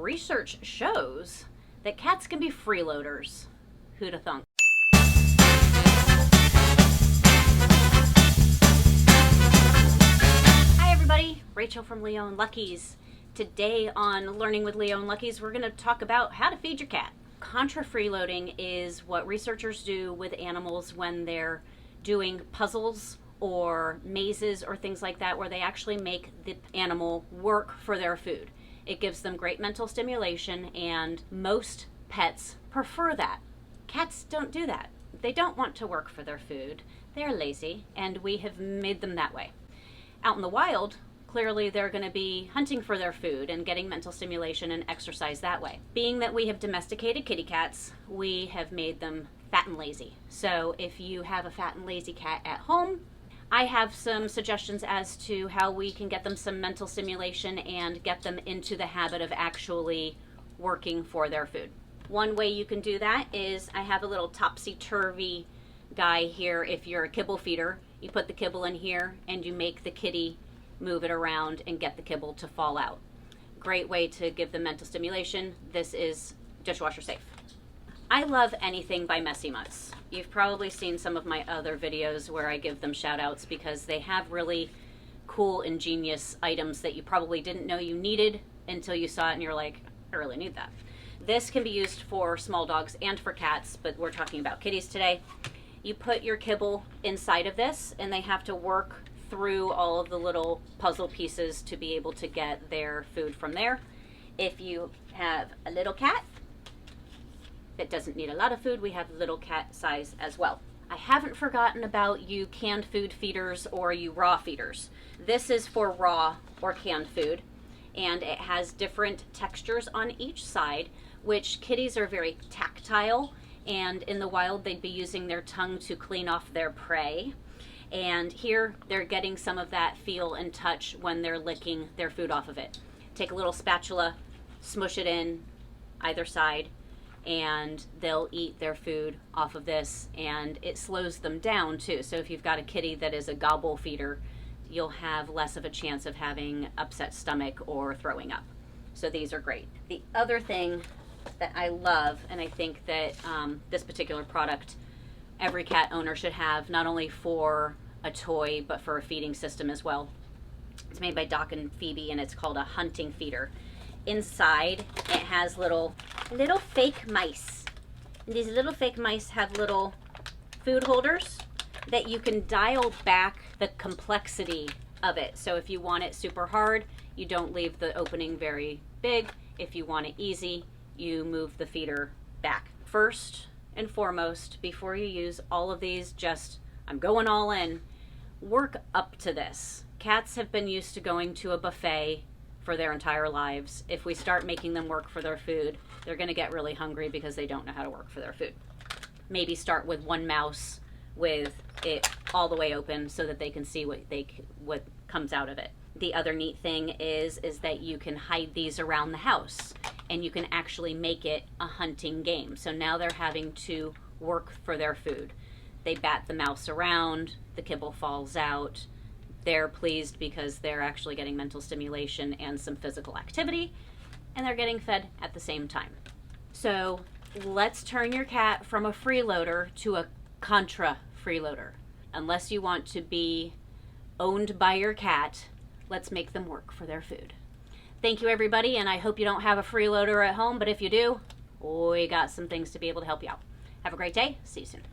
research shows that cats can be freeloaders. Who'da thunk? Hi everybody, Rachel from Leo and Lucky's. Today on Learning with Leo and Lucky's, we're going to talk about how to feed your cat. Contra freeloading is what researchers do with animals when they're doing puzzles or mazes or things like that, where they actually make the animal work for their food. It gives them great mental stimulation, and most pets prefer that. Cats don't do that. They don't want to work for their food. They're lazy, and we have made them that way. Out in the wild, clearly they're going to be hunting for their food and getting mental stimulation and exercise that way. Being that we have domesticated kitty cats, we have made them fat and lazy. So if you have a fat and lazy cat at home, I have some suggestions as to how we can get them some mental stimulation and get them into the habit of actually working for their food. One way you can do that is I have a little topsy-turvy guy here. If you're a kibble feeder, you put the kibble in here and you make the kitty move it around and get the kibble to fall out. Great way to give them mental stimulation. This is dishwasher safe. I love anything by Messy Mutts. You've probably seen some of my other videos where I give them shout outs because they have really cool, ingenious items that you probably didn't know you needed until you saw it and you're like, I really need that. This can be used for small dogs and for cats, but we're talking about kitties today. You put your kibble inside of this and they have to work through all of the little puzzle pieces to be able to get their food from there. If you have a little cat that doesn't need a lot of food, we have little cat size as well. I haven't forgotten about you canned food feeders or you raw feeders. This is for raw or canned food, and it has different textures on each side, which kitties are very tactile, and in the wild they'd be using their tongue to clean off their prey. And here they're getting some of that feel and touch when they're licking their food off of it. Take a little spatula, smush it in either side, and they'll eat their food off of this, and it slows them down too. So if you've got a kitty that is a gobble feeder, you'll have less of a chance of having upset stomach or throwing up. So these are great. The other thing that I love, and I think that this particular product every cat owner should have, not only for a toy but for a feeding system as well. It's made by Doc and Phoebe, and it's called a hunting feeder. Inside it has little fake mice. And these little fake mice have little food holders that you can dial back the complexity of it. So if you want it super hard, you don't leave the opening very big. If you want it easy, you move the feeder back. First and foremost, before you use all of these, just, I'm going all in, work up to this. Cats have been used to going to a buffet for their entire lives. If we start making them work for their food, they're going to get really hungry because they don't know how to work for their food. Maybe start with one mouse with it all the way open so that they can see what comes out of it. The other neat thing is that you can hide these around the house and you can actually make it a hunting game. So now they're having to work for their food. They bat the mouse around, the kibble falls out. They're pleased because they're actually getting mental stimulation and some physical activity, and they're getting fed at the same time. So let's turn your cat from a freeloader to a contra freeloader. Unless you want to be owned by your cat, let's make them work for their food. Thank you, everybody, and I hope you don't have a freeloader at home, but if you do, we got some things to be able to help you out. Have a great day. See you soon.